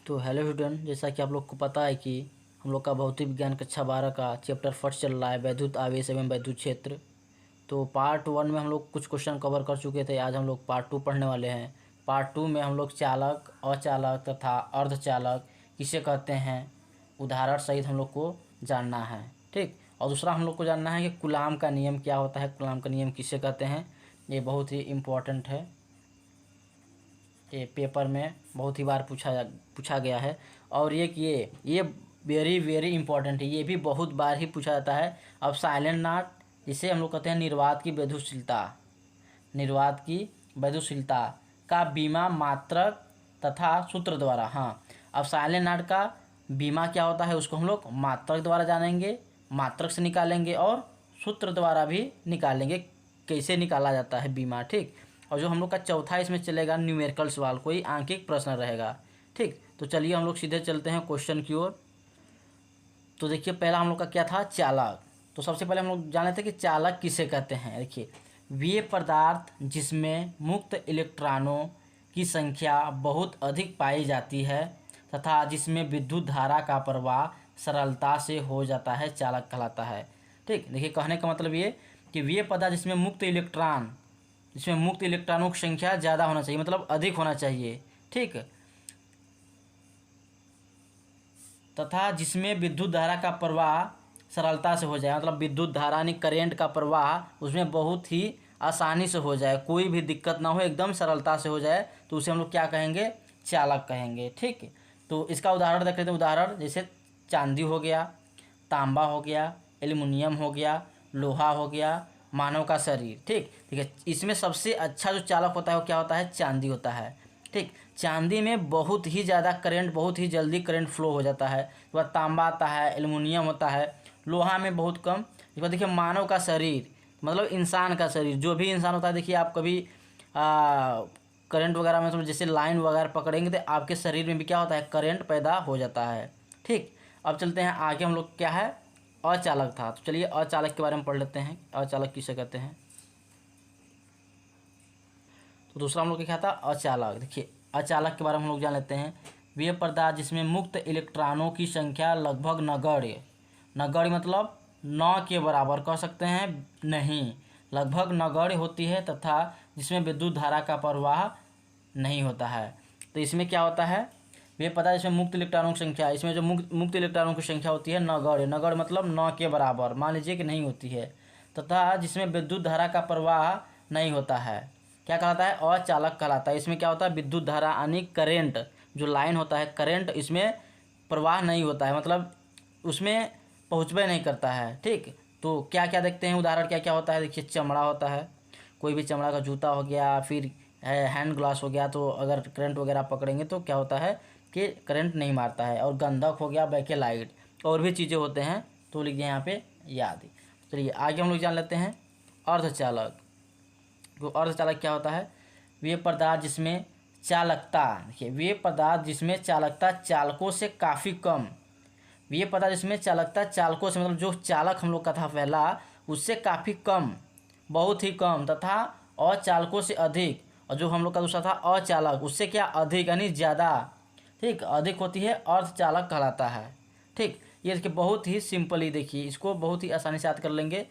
तो hello student, जैसा कि आप लोग को पता है कि हम लोग का भौतिक विज्ञान कक्षा 12 का चैप्टर फर्स्ट चल रहा है, वैद्युत आवेश एवं वैद्युत क्षेत्र। तो पार्ट 1 में हम लोग कुछ क्वेश्चन कवर कर चुके थे। आज हम लोग पार्ट 2 पढ़ने वाले हैं। पार्ट 2 में हम लोग चालक, अचालक तथा अर्धचालक किसे कहते हैं, उदाहरण सहित हम लोग को जानना है। ठीक। और दूसरा हम लोग को जानना है कि कूलाम का नियम क्या होता है, कूलाम का नियम किसे कहते हैं। ये बहुत ही इम्पोर्टेंट है, ये पेपर में बहुत ही बार पूछा गया है। और ये वेरी वेरी इंपॉर्टेंट है, ये भी बहुत बार ही पूछा जाता है। अब साइलेंट नॉट, जिसे हम लोग कहते हैं निर्वात की वैद्युतशीलता, निर्वात की वैद्युतशीलता का बीमा मात्रक तथा सूत्र द्वारा। हाँ, अब साइलेंट नॉट का बीमा क्या होता है उसको हम लोग मात्रक द्वारा जानेंगे, मात्रक से निकालेंगे और सूत्र द्वारा भी निकालेंगे, कैसे निकाला जाता है बीमा। ठीक। और जो हम लोग का चौथा इसमें चलेगा न्यूमेरिकल सवाल, कोई आंकिक प्रश्न रहेगा। ठीक। तो चलिए हम लोग सीधे चलते हैं क्वेश्चन की ओर। तो देखिए, पहला हम लोग का क्या था, चालक। तो सबसे पहले हम लोग जान लेते हैं कि चालक किसे कहते हैं। देखिए, वे पदार्थ जिसमें मुक्त इलेक्ट्रॉनों की संख्या बहुत अधिक पाई जाती है तथा जिसमें विद्युत धारा का प्रवाह सरलता से हो जाता है, चालक कहलाता है। ठीक। देखिए, कहने का मतलब ये कि वे पदार्थ जिसमें मुक्त इलेक्ट्रॉनों की संख्या ज़्यादा होना चाहिए, मतलब अधिक होना चाहिए। ठीक। तथा जिसमें विद्युत धारा का प्रवाह सरलता से हो जाए, मतलब विद्युत धारा यानी करेंट का प्रवाह उसमें बहुत ही आसानी से हो जाए, कोई भी दिक्कत ना हो, एकदम सरलता से हो जाए, तो उसे हम लोग क्या कहेंगे, चालक कहेंगे। ठीक। तो इसका उदाहरण देख लेते हैं। उदाहरण जैसे चांदी हो गया, तांबा हो गया, एल्युमिनियम हो गया, लोहा हो गया, मानव का शरीर। ठीक है। इसमें सबसे अच्छा जो चालक होता है वो क्या होता है, चांदी होता है। ठीक। चांदी में बहुत ही ज़्यादा करंट, बहुत ही जल्दी करंट फ्लो हो जाता है। उसके बाद तांबा आता है, एल्युमिनियम होता है, लोहा में बहुत कम। इसके बाद देखिए मानव का शरीर, मतलब इंसान का शरीर, जो भी इंसान होता है, देखिए आप कभी करंट वगैरह में जैसे लाइन वगैरह पकड़ेंगे तो आपके शरीर में भी क्या होता है, करंट पैदा हो जाता है। ठीक। अब चलते हैं आगे, हम लोग क्या है, अचालक था। तो चलिए अचालक के बारे में पढ़ लेते हैं, अचालक किसे कहते हैं। तो दूसरा हम लोग क्या था, अचालक। देखिए, अचालक के बारे में हम लोग जान लेते हैं। वे पदार्थ जिसमें मुक्त इलेक्ट्रॉनों की संख्या लगभग नगण्य, नगण्य मतलब न के बराबर कह सकते हैं, नहीं, लगभग नगण्य होती है तथा जिसमें विद्युत धारा का प्रवाह नहीं होता है। तो इसमें क्या होता है, वे पदार्थ जिसमें मुक्त इलेक्ट्रॉनों की संख्या, इसमें जो मुक्त इलेक्ट्रॉनों की संख्या होती है नगण्य, नगण्य मतलब न के बराबर, मान लीजिए कि नहीं होती है, तथा जिसमें विद्युत धारा का प्रवाह नहीं होता है, क्या कहलाता है, अचालक कहलाता है। इसमें क्या होता है, विद्युत धारा यानी करेंट, जो लाइन होता है करेंट, इसमें प्रवाह नहीं होता है, मतलब उसमें पहुँचबे नहीं करता है। ठीक। तो क्या क्या देखते हैं, उदाहरण क्या क्या होता है। देखिए, चमड़ा होता है, कोई भी चमड़ा का जूता हो गया, फिर हैंड ग्लास हो गया, तो अगर करंट वगैरह पकड़ेंगे तो क्या होता है कि करंट नहीं मारता है। और गंधक हो गया, बैकेलाइट, और भी चीज़ें होते हैं, तो लिखिए यहाँ पे याद। चलिए आगे हम लोग जान लेते हैं अर्धचालक। तो अर्धचालक क्या होता है, वे पदार्थ जिसमें चालकता, देखिए वे पदार्थ जिसमें चालकता चालकों से काफ़ी कम, वे पदार्थ जिसमें चालकता चालकों से, मतलब जो चालक हम लोग का था पहला, उससे काफ़ी कम, बहुत ही कम, तथा अचालकों से अधिक, और जो हम लोग का दूसरा था अचालक, उससे क्या अधिक यानी ज़्यादा, ठीक, अधिक होती है, अर्धचालक कहलाता है। ठीक। ये देखिए बहुत ही सिंपली, देखिए इसको बहुत ही आसानी से याद कर लेंगे।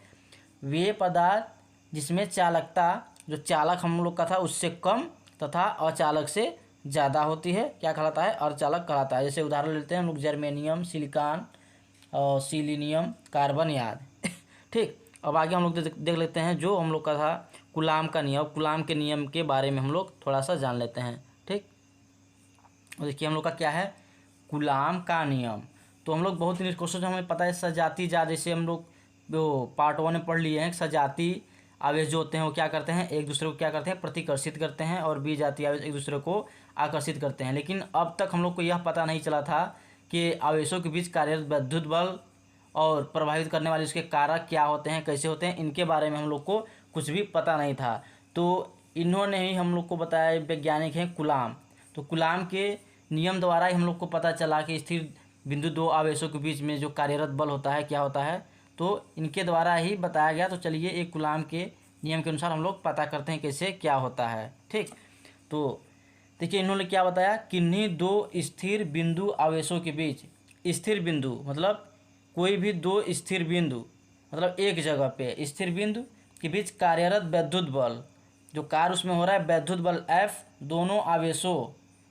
वे पदार्थ जिसमें चालकता, जो चालक हम लोग का था उससे कम तथा अचालक से ज़्यादा होती है, क्या कहलाता है, अर्धचालक कहलाता है। जैसे उदाहरण लेते हैं हम लोग, जर्मेनियम, सिलिकॉन और सिलीनियम, कार्बन याद। ठीक। अब आगे हम लोग देख लेते हैं जो हम लोग का था कूलाम का नियम। कूलाम के नियम के बारे में हम लोग थोड़ा सा जान लेते हैं। ठीक। देखिए हम लोग का क्या है, कूलाम का नियम। तो हम लोग बहुत ही क्वेश्चन हमें पता है, सजाती जा, जैसे हम लोग वो पार्ट 1 में पढ़ लिए हैं, सजाती आवेश जो होते हैं वो क्या करते हैं, एक दूसरे को क्या करते हैं, प्रतिकर्षित करते हैं, और विजातीय आवेश एक दूसरे को आकर्षित करते हैं। लेकिन अब तक हम लोग को यह पता नहीं चला था कि आवेशों के बीच कार्यरत विद्युत बल और प्रभावित करने वाले उसके कारक क्या होते हैं, कैसे होते हैं, इनके बारे में हम लोग को कुछ भी पता नहीं था। तो इन्होंने ही हम लोग को बताया, वैज्ञानिक हैं कूलाम। तो कूलाम के नियम द्वारा ही हम लोग को पता चला कि स्थिर बिंदु दो आवेशों के बीच में जो कार्यरत बल होता है क्या होता है, तो इनके द्वारा ही बताया गया। तो चलिए एक कूलाम के नियम के अनुसार हम लोग पता करते हैं कैसे क्या होता है। ठीक। तो देखिए इन्होंने क्या बताया, किन्हीं दो स्थिर बिंदु आवेशों के बीच, स्थिर बिंदु मतलब कोई भी दो स्थिर बिंदु मतलब एक जगह पे स्थिर बिंदु के बीच कार्यरत वैद्युत बल, जो कार्य उसमें हो रहा है वैद्युत बल F, दोनों आवेशों,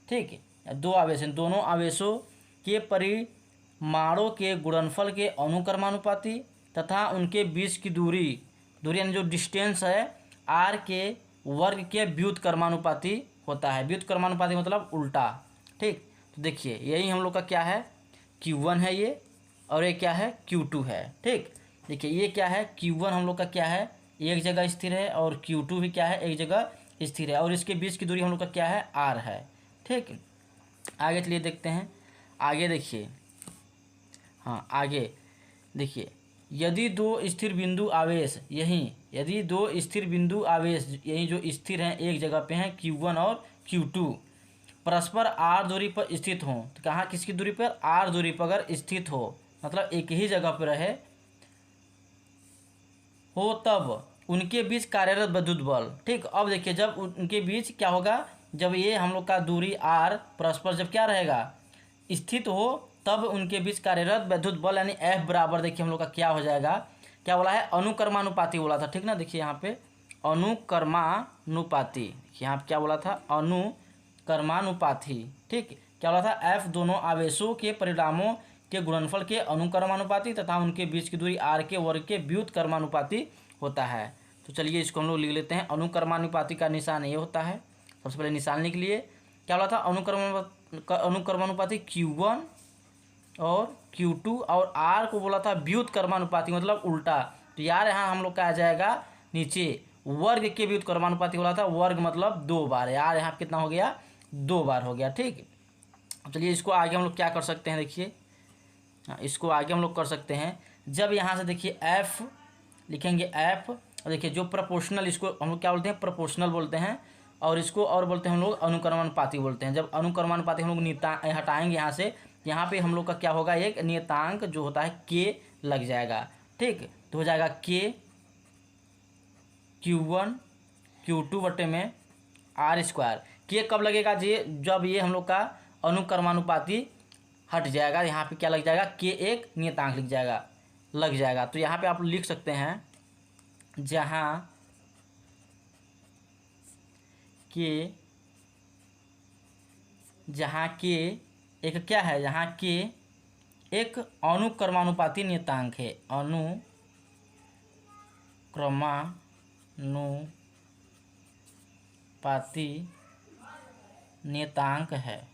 ठीक है, दो आवेश हैं, दोनों आवेशों के परिमाणों के गुणनफल के अनुक्रमानुपाती तथा उनके बीच की दूरी यानी जो डिस्टेंस है r के वर्ग के व्युत्क्रमानुपाती होता है। व्युत्क्रमानुपाती मतलब उल्टा, ठीक। तो देखिए यही हम लोग का क्या है, Q1 है ये, और ये क्या है Q2 है, ठीक। देखिए ये क्या है, Q1 हम लोग का क्या है, एक जगह स्थिर है, और Q2 भी क्या है, एक जगह स्थिर है, और इसके बीच की दूरी हम लोग का क्या है, r है, ठीक। आगे चलिए देखते हैं, आगे देखिए, हाँ आगे देखिए, यदि दो स्थिर बिंदु आवेश यदि दो स्थिर बिंदु आवेश यहीं जो स्थिर हैं एक जगह पे हैं Q1 और Q2 परस्पर r दूरी पर स्थित हों, तो कहाँ किसकी दूरी पर, r दूरी पर अगर स्थित हो मतलब एक ही जगह पर रहे हो, तब उनके बीच कार्यरत विद्युत बल, ठीक। अब देखिए जब उनके बीच क्या होगा, जब ये हम लोग का दूरी r परस्पर जब क्या रहेगा, स्थित हो, तब उनके बीच कार्यरत विद्युत बल यानी F बराबर, देखिए हम लोग का क्या हो जाएगा, क्या बोला है, अनुक्रमानुपाती बोला था, ठीक ना। देखिए यहाँ पे अनुक्रमानुपाती, यहाँ पे क्या बोला था, अनुक्रमानुपाती, ठीक। क्या बोला था, F दोनों आवेशों के परिणामों के गुणनफल के अनुक्रमानुपाती तथा उनके बीच की दूरी r के वर्ग के व्युत्क्रमानुपाती होता है। तो चलिए इसको हम लोग लिख लेते हैं, अनुक्रमानुपाती का निशान ये होता है। सबसे पहले निशान लिख लिए, क्या बोला था, अनुक्रमानुपाती Q1 और Q2 और R को बोला था व्युत्क्रमानुपाती मतलब उल्टा। तो यार यहाँ हम लोग का आ जाएगा नीचे वर्ग के व्युत्क्रमानुपाती बोला था, वर्ग मतलब 2 बार, यार यहाँ कितना हो गया, 2 बार हो गया, ठीक। चलिए इसको आगे हम लोग क्या कर सकते हैं, देखिए इसको आगे हम लोग कर सकते हैं, जब यहाँ से देखिए F लिखेंगे F, और देखिए जो प्रोपोर्शनल, इसको हम लोग क्या बोलते हैं, प्रोपोर्शनल बोलते हैं, और इसको और बोलते हैं हम लोग अनुक्रमानुपाती बोलते हैं। जब अनुक्रमानुपाती हम लोग हटाएंगे यहाँ से, यहाँ पे हम लोग का क्या होगा, एक नियतांक जो होता है K लग जाएगा, ठीक। तो हो जाएगा K Q1 Q2 बटे में R²। K कब लगेगा जी, जब ये हम लोग का अनुक्रमानुपाती हट जाएगा, यहाँ पे क्या लग जाएगा, K एक नियतांक लग जाएगा। तो यहाँ पे आप लिख सकते हैं, जहाँ K एक क्या है, जहाँ K एक अनुक्रमानुपाती नियतांक है, अनुक्रमानुपाती नियतांक है,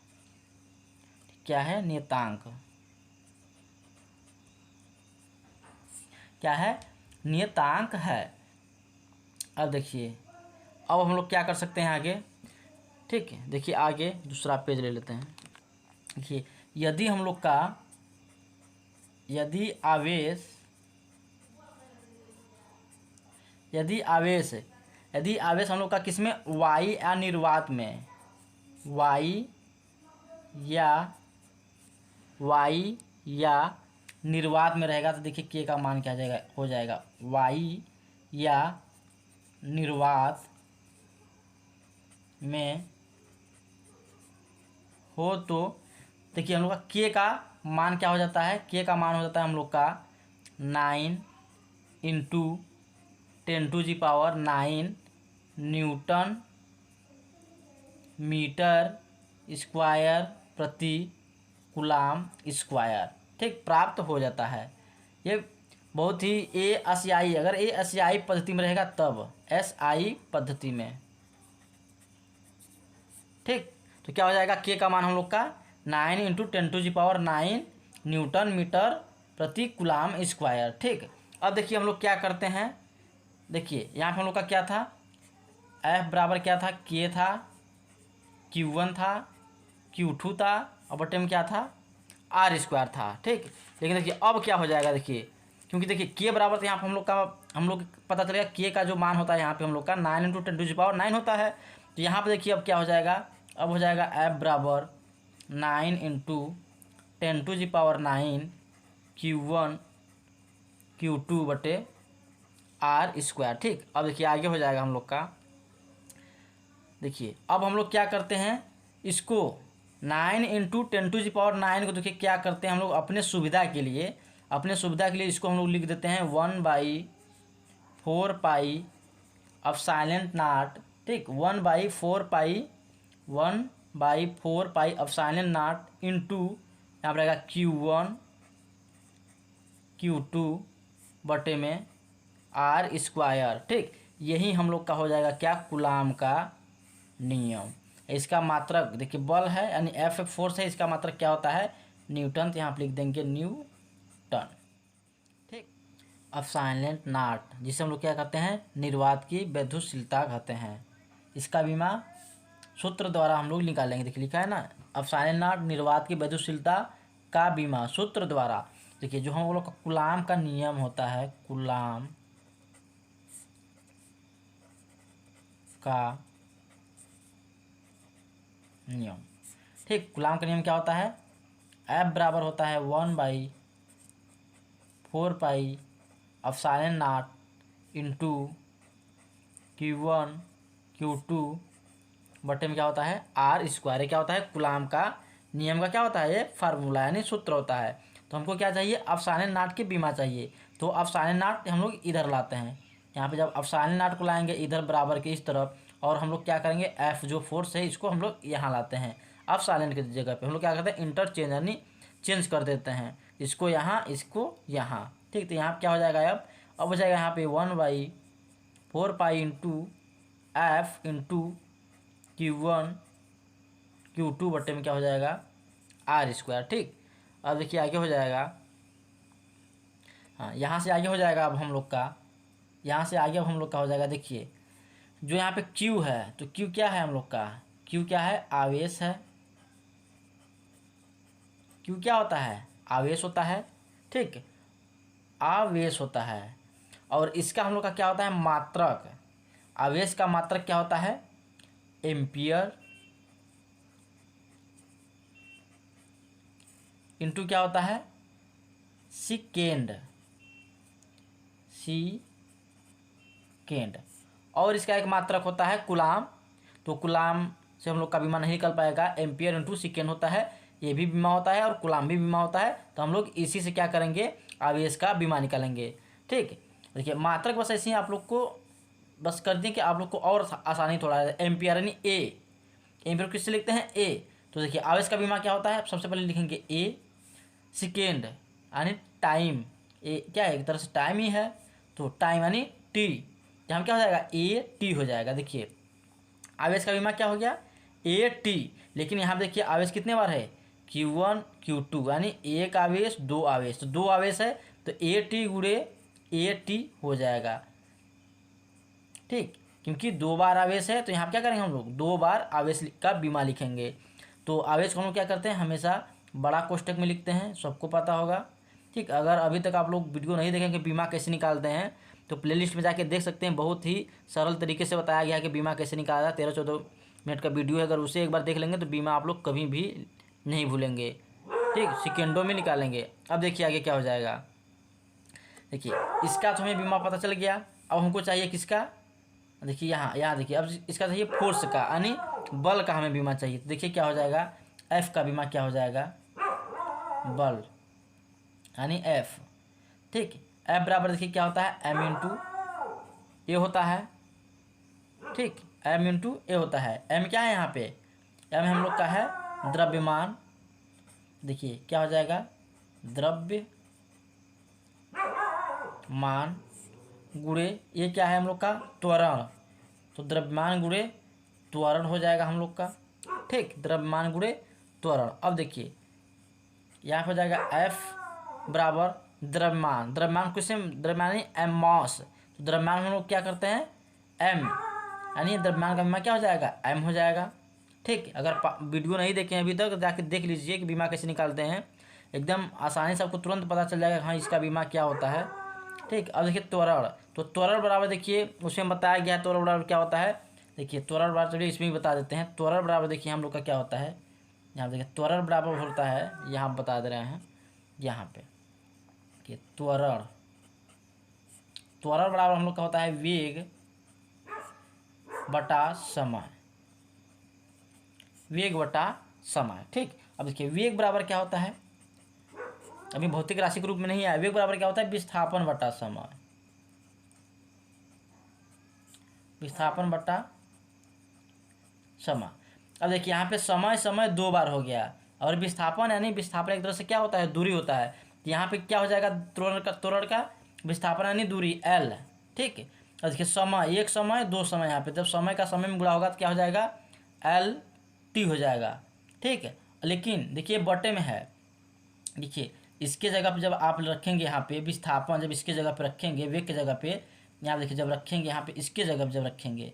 क्या है, नियतांक, क्या है, नियतांक है। अब देखिए, अब हम लोग क्या कर सकते हैं आगे, ठीक है। देखिए आगे दूसरा पेज ले लेते हैं। देखिए यदि हम लोग का, यदि आवेश हम लोग का किसमें, y या निर्वात में, y या निर्वात में रहेगा, तो देखिए K का मान क्या जाएगा, हो जाएगा y या निर्वात में हो, तो देखिए हम लोग का K का मान क्या हो जाता है, K का मान हो जाता है हम लोग का 9 × 10⁹ न्यूटन मीटर स्क्वायर प्रति कूलाम स्क्वायर, ठीक, प्राप्त हो जाता है। ये बहुत ही ASI, अगर ASI पद्धति में रहेगा तब, SI पद्धति में, ठीक। तो क्या हो जाएगा, K का मान हम लोग का 9 × 10⁹ न्यूटन मीटर प्रति कूलाम स्क्वायर, ठीक। अब देखिए हम लोग क्या करते हैं, देखिए यहाँ पे हम लोग का क्या था, F बराबर क्या था, K था, Q1 था, Q2 था, और बटे में क्या था, R² था, ठीक। लेकिन देखिए अब क्या हो जाएगा, देखिए क्योंकि देखिए K बराबर तो यहाँ पे हम लोग पता चलेगा K का जो मान होता है यहाँ पे हम लोग का 9 × 10⁹ होता है। तो यहाँ पे देखिए अब क्या हो जाएगा, अब हो जाएगा F बराबर 9 × 10⁹ Q1 Q2 बटे R², ठीक। अब देखिए आगे हो जाएगा हम लोग का, देखिए अब हम लोग क्या करते हैं, इसको 9 × 10⁹ को देखिए क्या करते हैं हम लोग अपने सुविधा के लिए, इसको हम लोग लिख देते हैं 1/4πε0, ठीक, 1/4π इंटू यहाँ पर रहेगा Q1 Q2 बटे में R², ठीक। यही हम लोग का हो जाएगा क्या, कूलाम का नियम। इसका मात्रक देखिए बल है यानी F फोर्स है, इसका मात्रक क्या होता है, न्यूटन, तो यहाँ पर लिख देंगे न्यूटन, ठीक। अब साइलेंट नाट जिसे हम लोग क्या कहते हैं, निर्वात की वैद्युतशीलता कहते हैं, इसका बीमा सूत्र द्वारा हम लोग निकालेंगे। देखिए लिखा है ना, अब साइलेंट नाट निर्वात की वैद्युतशीलता का बीमा सूत्र द्वारा। देखिए जो हम लोग का कूलाम का नियम होता है, कूलाम का नियम, ठीक। कूलाम का नियम क्या होता है, F बराबर होता है 1/4πε0 इंटू Q1 Q2 बटे में क्या होता है R²। ये क्या होता है, कूलाम का नियम का क्या होता है, ये फार्मूला यानी सूत्र होता है। तो हमको क्या चाहिए, अफसाने नाट की बीमा चाहिए। तो अफसाने नाट हम लोग इधर लाते हैं, यहाँ पे जब अफसाने नाट को लाएंगे इधर बराबर के इस तरफ, और हम लोग क्या करेंगे, एफ जो फोर्स है इसको हम लोग यहाँ लाते हैं। अफसाने की जगह पे हम लोग क्या करते हैं, इंटरचेंज यानी चेंज कर देते हैं, इसको यहाँ इसको यहाँ, ठीक। तो यहाँ क्या हो जाएगा, अब हो जाएगा यहाँ पे 1/4π into F into Q1 Q2 बटे में क्या हो जाएगा R², ठीक। अब देखिए आगे हो जाएगा, हाँ यहाँ से आगे हो जाएगा, अब हम लोग का यहाँ से आगे अब हम लोग का हो जाएगा। देखिए जो यहाँ पे Q है, तो Q क्या है हम लोग का, Q क्या है, आवेश है। Q क्या होता है, आवेश होता है, ठीक, आवेश होता है। और इसका हम लोग का क्या होता है, मात्रक, आवेश का मात्रक क्या होता है, एम्पियर इंटू क्या होता है, सेकेंड, और इसका एक मात्रक होता है कूलाम। तो कूलाम से हम लोग का बीमा नहीं निकल पाएगा, एम्पियर इंटू सेकेंड होता है, ये भी बीमा होता है और कूलाम भी बीमा होता है। तो हम लोग इसी से क्या करेंगे, आवेश का बीमा निकालेंगे, ठीक। देखिए मात्रक बस ऐसे ही आप लोग को बस कर दें कि आप लोग को और आसानी थोड़ा है। एम्पियर यानी ए, एम्पियर किससे लिखते हैं, ए। तो देखिए आवेश का बीमा क्या होता है, सबसे पहले लिखेंगे ए, सेकेंड यानी टाइम, ए क्या है, एक तरह से टाइम ही है, तो टाइम यानी टी, यहाँ क्या हो जाएगा, ए टी हो जाएगा। देखिए आवेश का बीमा क्या हो गया, ए टी। लेकिन यहाँ पे देखिए आवेश कितने बार है, Q1 Q2 यानी एक आवेश दो आवेश, तो दो आवेश है तो ए टी गुणे ए टी हो जाएगा, ठीक। क्योंकि दो बार आवेश है तो यहाँ क्या करेंगे, हम लोग दो बार आवेश का बीमा लिखेंगे। तो आवेश को हम लोग क्या करते हैं, हमेशा बड़ा कोष्टक में लिखते हैं, सबको पता होगा, ठीक। अगर अभी तक आप लोग वीडियो नहीं देखेंगे बीमा कैसे निकालते हैं, तो प्लेलिस्ट में जाके देख सकते हैं, बहुत ही सरल तरीके से बताया गया है कि बीमा कैसे निकाला है। 13-14 मिनट का वीडियो है, अगर उसे एक बार देख लेंगे तो बीमा आप लोग कभी भी नहीं भूलेंगे, ठीक, सेकेंडों में निकालेंगे। अब देखिए आगे क्या हो जाएगा, देखिए इसका तो हमें बीमा पता चल गया। अब हमको चाहिए किसका, देखिए यहाँ देखिए अब इसका चाहिए फोर्स का यानी बल का हमें बीमा चाहिए। तो देखिए क्या हो जाएगा, एफ का बीमा क्या हो जाएगा, बल यानी एफ, ठीक। एफ बराबर देखिए क्या होता है, एम इंटू ए होता है, ठीक, एम इंटू ए होता है। एम क्या है यहाँ पे, एम हम लोग का है द्रव्यमान, देखिए क्या हो जाएगा, द्रव्यमान गुणे ये क्या है हम लोग का, त्वरण, तो द्रव्यमान गुणे त्वरण हो जाएगा हम लोग का, ठीक, द्रव्यमान गुणे त्वरण। अब देखिए यहाँ पे हो जाएगा एफ बराबर द्रव्यमान, द्रव्यमान किससे, द्रव्यमान एम मॉस, तो द्रव्यमान हम लोग क्या करते हैं, एम यानी द्रव्यमान का बीमा क्या हो जाएगा, एम हो जाएगा, ठीक। अगर वीडियो नहीं देखे अभी तक जाके देख लीजिए कि बीमा कैसे निकालते हैं, एकदम आसानी से आपको तुरंत पता चल जाएगा हाँ इसका बीमा क्या होता है, ठीक। अब देखिए त्वरण, तो त्वरण बराबर देखिए उसमें बताया गया है त्वरण बराबर क्या होता है। देखिए त्वरण बराबर चलिए इसमें भी बता देते हैं। त्वरण बराबर देखिए हम लोग का क्या होता है, यहाँ देखिए त्वरण बराबर होता है, यहाँ बता दे रहे हैं यहाँ पे कि त्वरण बराबर हम लोग का होता है वेग बटा समय, वेग बटा समय। ठीक, अब देखिए वेग बराबर क्या होता है, अभी भौतिक राशि के रूप में नहीं आया। वेग बराबर क्या होता है, विस्थापन बटा समय, विस्थापन बटा समय। अब देखिए यहाँ पे समय समय 2 बार हो गया, और विस्थापन यानी विस्थापन एक तरह से क्या होता है, दूरी होता है। तो यहाँ पे क्या हो जाएगा, त्वरण का विस्थापन यानी दूरी L। ठीक है, और देखिए समय, एक समय दो समय, यहाँ पे जब समय का समय में गुणा होगा तो क्या हो जाएगा, LT हो जाएगा। ठीक है, लेकिन देखिए बटे में है, देखिए इसके जगह पे जब आप रखेंगे यहाँ पे विस्थापन, जब इसके जगह पे रखेंगे वेग की जगह पे, यहाँ देखिए जब रखेंगे यहाँ पे इसके जगह पे जब रखेंगे,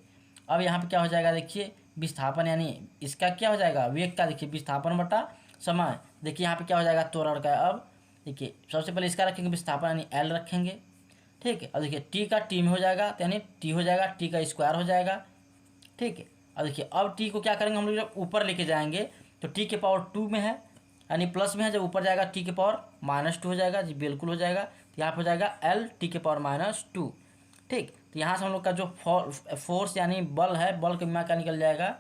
अब यहाँ पे क्या हो जाएगा, देखिए विस्थापन यानी इसका क्या हो जाएगा, वेग का, देखिए विस्थापन बटा समय। देखिए यहाँ पे क्या हो जाएगा, त्वरण का। अब देखिए सबसे पहले इसका रखेंगे विस्थापन यानी L रखेंगे। ठीक है, और देखिए टी का टी में हो जाएगा तो यानी टी हो जाएगा, टी का स्क्वायर हो जाएगा। ठीक है, और देखिए अब टी को क्या करेंगे हम लोग, जब ऊपर लेके जाएंगे तो टी के पावर 2 में है यानी प्लस में है, जब ऊपर जाएगा टी के पावर -2 हो जाएगा जी, बिल्कुल हो जाएगा। तो यहाँ पर हो जाएगा L टी के पावर -2। ठीक, तो यहाँ से हम लोग का जो फोर्स यानी बल है, बल का विमा क्या निकल जाएगा,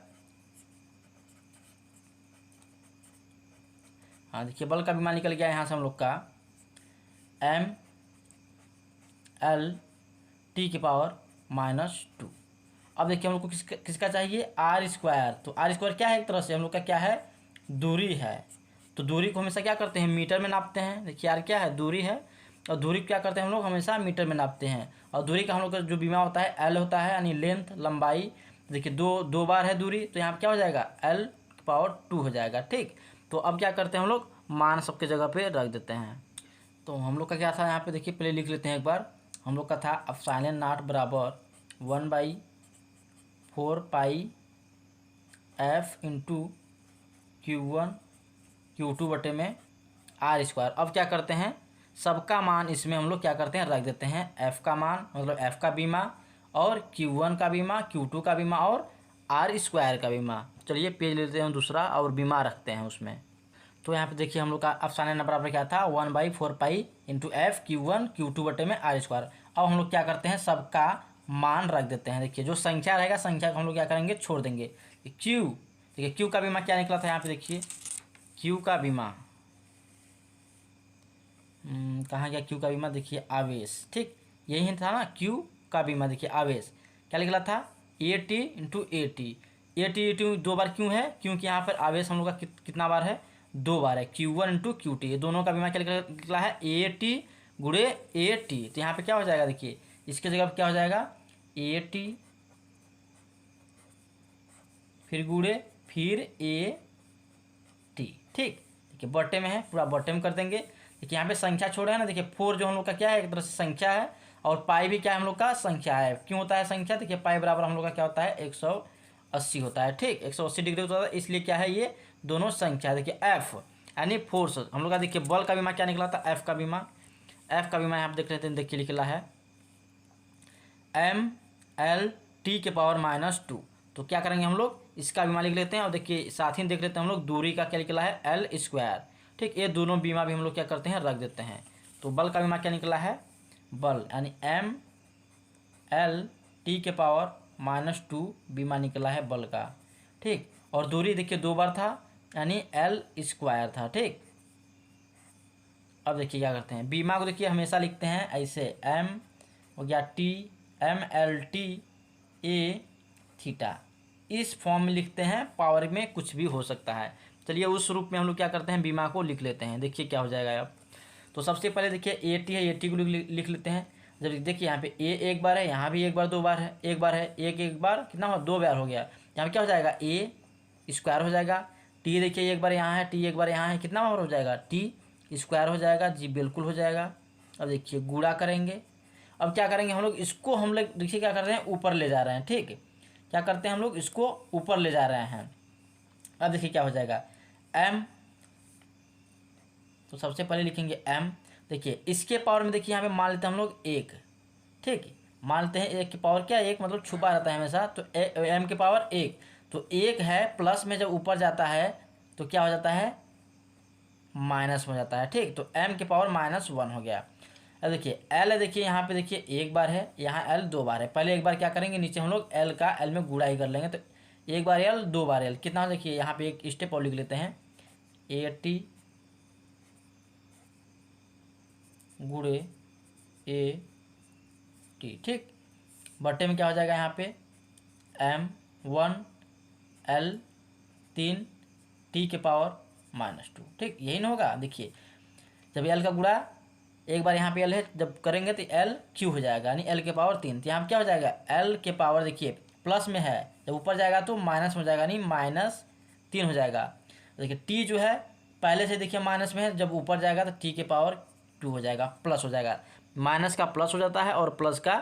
हाँ देखिए बल का विमा निकल गया यहाँ से हम लोग का ML टी के पावर -2। अब देखिए हम लोग को किसका चाहिए, R²। तो R² क्या है, एक तरह से हम लोग का क्या है, दूरी है। तो दूरी को हमेशा क्या करते हैं, मीटर में नापते हैं। देखिए R क्या है, दूरी है, और दूरी क्या करते हैं हम लोग, हमेशा मीटर में नापते हैं। और दूरी का हम लोग का जो बीमा होता है L होता है, यानी लेंथ, लंबाई। देखिए दो बार है दूरी, तो यहाँ पर क्या हो जाएगा, L की पावर 2 हो जाएगा। ठीक, तो अब क्या करते हैं हम लोग, मान सबके जगह पे रख देते हैं। तो हम लोग का क्या था यहाँ पे, देखिए पहले लिख लेते हैं एक बार। हम लोग का था एप्सिलॉन नॉट बराबर 1/4 पाई F इंटू Q1 Q2 बटे में R²। अब क्या करते हैं, सबका मान इसमें हम लोग क्या करते हैं, रख देते हैं। F का मान मतलब F का बीमा, और Q1 का बीमा, Q2 का बीमा, और R² का बीमा। चलिए पेज लेते हैं दूसरा और बीमा रखते हैं उसमें। तो यहाँ पे देखिए हम लोग का एप्सिलॉन नंबर बराबर क्या था, 1/4 pi into F Q1 Q2 बटे में R²। अब हम लोग क्या करते हैं, सबका मान रख देते हैं। देखिए जो संख्या रहेगा, संख्या को हम लोग क्या करेंगे, छोड़ देंगे। Q, देखिए Q का बीमा क्या निकला था, यहाँ पे देखिए Q का बीमा कहाँ गया, Q का बीमा, देखिए आवेश। ठीक, यही था ना, Q का बीमा, देखिए आवेश क्या निकला था, AT इंटू AT। AT 2 बार क्यों है, क्योंकि यहाँ पर आवेश हम लोग का कितना बार है, 2 बार है। Q1 इंटू QT, ये दोनों का बीमा क्या निकला है, AT गुणे AT। तो यहाँ पे क्या हो जाएगा, देखिए इसके जगह पर क्या हो जाएगा, AT फिर गुणे फिर AT। ठीक, देखिए बटे में है, पूरा बटे में कर देंगे। देखिए यहाँ पे संख्या छोड़े हैं ना, देखिए 4 जो हम लोग का क्या है, एक तरह से संख्या है, और पाई भी क्या है हम लोग का, संख्या है। क्यों होता है संख्या, देखिए पाई बराबर हम लोग का क्या होता है, 180 होता है। ठीक, 180 डिग्री होता है, इसलिए क्या है, ये दोनों संख्या। देखिए F यानी फोर्स हम लोग का, देखिए बल का बीमा क्या निकला था, F का बीमा। F का बीमा यहाँ पे देख लेते हैं, देखिए निकला है ML टी के पावर -2। तो क्या करेंगे हम लोग, इसका बीमा लिख लेते हैं, और देखिए साथ ही देख लेते हैं हम लोग दूरी का क्या निकला है, L²। ठीक, ये दोनों बीमा भी हम लोग क्या करते हैं, रख देते हैं। तो बल का बीमा क्या निकला है, बल यानी ML टी के पावर -2 बीमा निकला है बल का। ठीक, और दूरी देखिए 2 बार था यानी L² था। ठीक, अब देखिए क्या करते हैं, बीमा को देखिए हमेशा लिखते हैं ऐसे, M हो गया T, MLT A थीटा, इस फॉर्म में लिखते हैं। पावर में कुछ भी हो सकता है। चलिए उस रूप में हम लोग क्या करते हैं, बीमा को लिख लेते हैं। देखिए क्या हो जाएगा अब, तो सबसे पहले देखिए AT है, AT को लिख लेते हैं। जब देखिए यहाँ पे A एक बार है, यहाँ भी एक बार 2 बार है, एक बार है, एक बार कितना हुआ, 2 बार हो गया। यहाँ पे क्या हो जाएगा, A² हो जाएगा। T देखिए एक बार यहाँ है, T एक बार यहाँ है, कितना बार हो जाएगा, T² हो जाएगा जी, बिल्कुल हो जाएगा। अब देखिए गुणा करेंगे। अब क्या करेंगे हम लोग, इसको हम लोग देखिए क्या कर रहे हैं, ऊपर ले जा रहे हैं। ठीक, क्या करते हैं हम लोग, इसको ऊपर ले जा रहे हैं। अब देखिए क्या हो जाएगा, M, तो सबसे पहले लिखेंगे M। देखिए इसके पावर में देखिए यहाँ पे मान लेते हैं हम लोग 1। ठीक, मान लेते हैं 1 की पावर क्या, 1 मतलब छुपा रहता है हमेशा, तो M की पावर 1, तो 1 है, प्लस में जब ऊपर जाता है तो क्या हो जाता है, माइनस हो जाता है। ठीक, तो M की पावर -1 हो गया। अब देखिए L है, देखिए यहाँ पे देखिए एक बार है, यहाँ L 2 बार है। पहले एक बार क्या करेंगे, नीचे हम लोग L में गुणा ही कर लेंगे, तो एक बार एल, दो बार एल, कितना देखिए यहाँ पे एक स्टेप और लिख लेते हैं, 80 गुणे AT, ठीक। बट्टे में क्या हो जाएगा यहाँ पे M1 L 3 T के पावर -2, ठीक। यही ना होगा, देखिए जब L का गुणा एक बार यहाँ पे L है, जब करेंगे तो L क्यू हो जाएगा, यानी L के पावर 3। तो यहाँ पे क्या हो जाएगा, L के पावर देखिए प्लस में है, जब ऊपर जाएगा तो माइनस में हो जाएगा, यानी -3 हो जाएगा। देखिए T जो है पहले से देखिए माइनस में है, जब ऊपर जाएगा तो T के पावर 2 हो जाएगा, प्लस हो जाएगा। माइनस का प्लस हो जाता है और प्लस का,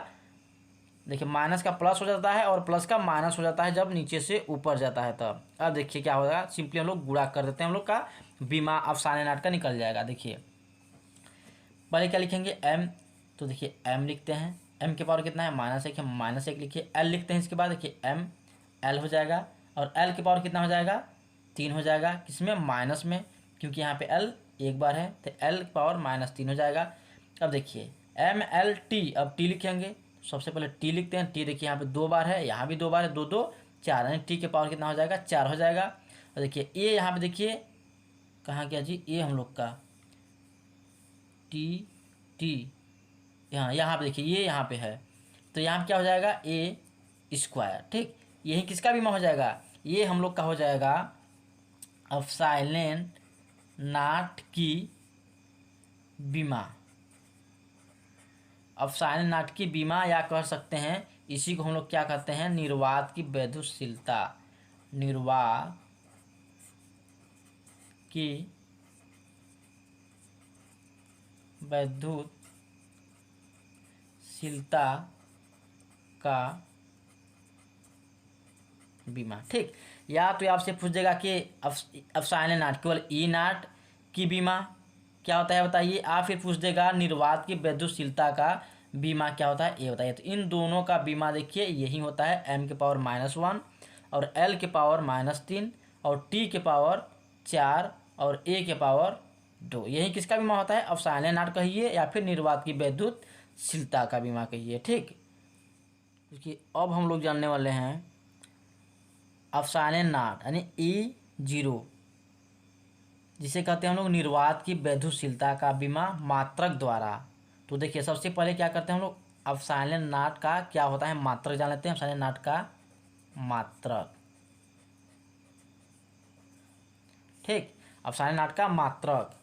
देखिए माइनस का प्लस हो जाता है और प्लस का माइनस हो जाता है जब नीचे से ऊपर जाता है तब। अब देखिए क्या होगा, सिंपली हम लोग गुणा कर देते हैं, हम लोग का बीमा अफसाने नाट का निकल जाएगा। देखिए पहले क्या लिखेंगे m, तो देखिए m लिखते हैं, m के पावर कितना है -1 है, -1 लिखिए। l लिखते हैं, इसके बाद देखिए m l हो जाएगा, और l के पावर कितना हो जाएगा 3 हो जाएगा, किसमें माइनस में, क्योंकि यहाँ पे l एक बार है तो l के पावर -3 हो जाएगा। अब देखिए m l t, अब t लिखेंगे, सबसे पहले t लिखते हैं। t देखिए यहाँ पे 2 बार है, यहाँ भी 2 बार है, 2 2 4, यानी t के पावर कितना हो जाएगा 4 हो जाएगा। और देखिए a यहाँ पे देखिए कहाँ गया जी, a हम लोग का t यहाँ पे देखिए ये यहाँ पे है, तो यहाँ पे क्या हो जाएगा A², ठीक। यही किसका बीमा हो जाएगा, ये हम लोग का हो जाएगा एप्सिलॉन नॉट की बीमा, एप्सिलॉन नॉट की बीमा, या कह सकते हैं इसी को हम लोग क्या कहते हैं, निर्वात की वैधुशीलता, निर्वात की वैधुशीलता का बीमा, ठीक। या तो आपसे पूछ देगा कि एप्सिलॉन नॉट केवल ई नॉट की बीमा क्या होता है बताइए, आप फिर पूछ देगा निर्वात की वैधुशीलता का बीमा क्या होता है ये बताइए। तो इन दोनों का बीमा देखिए यही होता है, m के पावर -1 और l के पावर -3 और t के पावर 4 और a के पावर 2, यही किसका बीमा होता है, एप्सिलॉन नॉट कहिए या फिर निर्वात की वैधुशीलता का बीमा कहिए, ठीक। देखिए अब हम लोग जानने वाले हैं एप्सिलॉन नॉट यानी E0, जिसे कहते हैं हम लोग निर्वात की वैधुशीलता का बीमा मात्रक द्वारा। तो देखिए सबसे पहले क्या करते हैं हम लोग, एप्सिलॉन नॉट का क्या होता है मात्रक जान लेते हैं। एप्सिलॉन नॉट का मात्रक, ठीक। एप्सिलॉन नॉट का मात्रक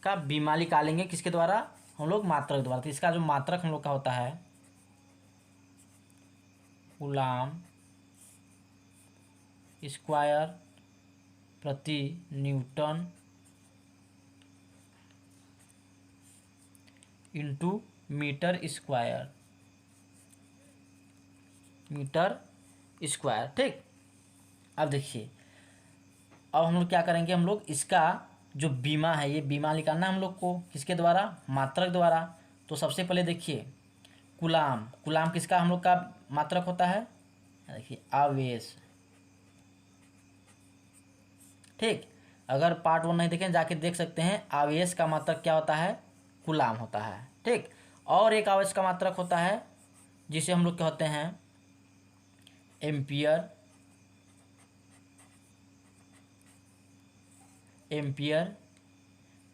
का बीमा निकालेंगे किसके द्वारा, हम लोग मात्रक द्वारा। तो इसका जो मात्रक हम लोग का होता है कूलम स्क्वायर प्रति न्यूटन इंटू मीटर स्क्वायर, ठीक। अब देखिए अब हम लोग क्या करेंगे, हम लोग इसका जो बीमा है ये बीमा निकालना है हम लोग को किसके द्वारा, मात्रक द्वारा। तो सबसे पहले देखिए कूलम किसका हम लोग का मात्रक होता है, देखिए आवेश, ठीक। अगर पार्ट 1 नहीं देखें जाके देख सकते हैं, आवेश का मात्रक क्या होता है कूलम होता है, ठीक। और एक आवेश का मात्रक होता है जिसे हम लोग कहते हैं एम्पियर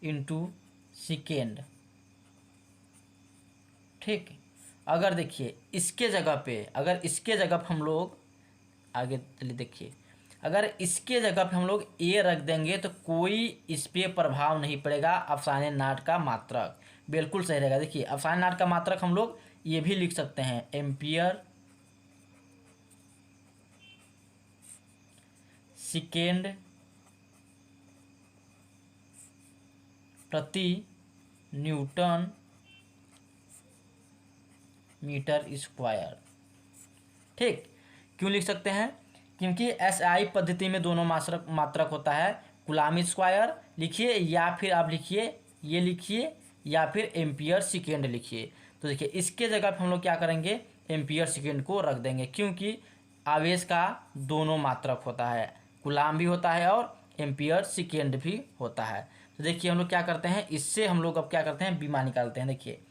इंटू सेकेंड, ठीक। अगर देखिए इसके जगह पे, अगर इसके जगह पे हम लोग आगे चलिए देखिए, अगर इसके जगह पे हम लोग ए रख देंगे तो कोई इस पे प्रभाव नहीं पड़ेगा, एप्सिलॉन नॉट का मात्रक बिल्कुल सही रहेगा। देखिए एप्सिलॉन नॉट का मात्रक हम लोग ये भी लिख सकते हैं, एम्पियर सेकेंड प्रति न्यूटन मीटर स्क्वायर, ठीक। क्यों लिख सकते हैं, क्योंकि एसआई पद्धति में दोनों मात्रक होता है, कूलम स्क्वायर लिखिए या फिर आप लिखिए ये लिखिए या फिर एम्पियर सेकेंड लिखिए। तो देखिए इसके जगह पे हम लोग क्या करेंगे, एम्पियर सेकेंड को रख देंगे, क्योंकि आवेश का दोनों मात्रक होता है, कूलम भी होता है और एम्पियर सेकेंड भी होता है। तो देखिए हम लोग क्या करते हैं, इससे हम लोग अब क्या करते हैं बीमा निकालते हैं। देखिए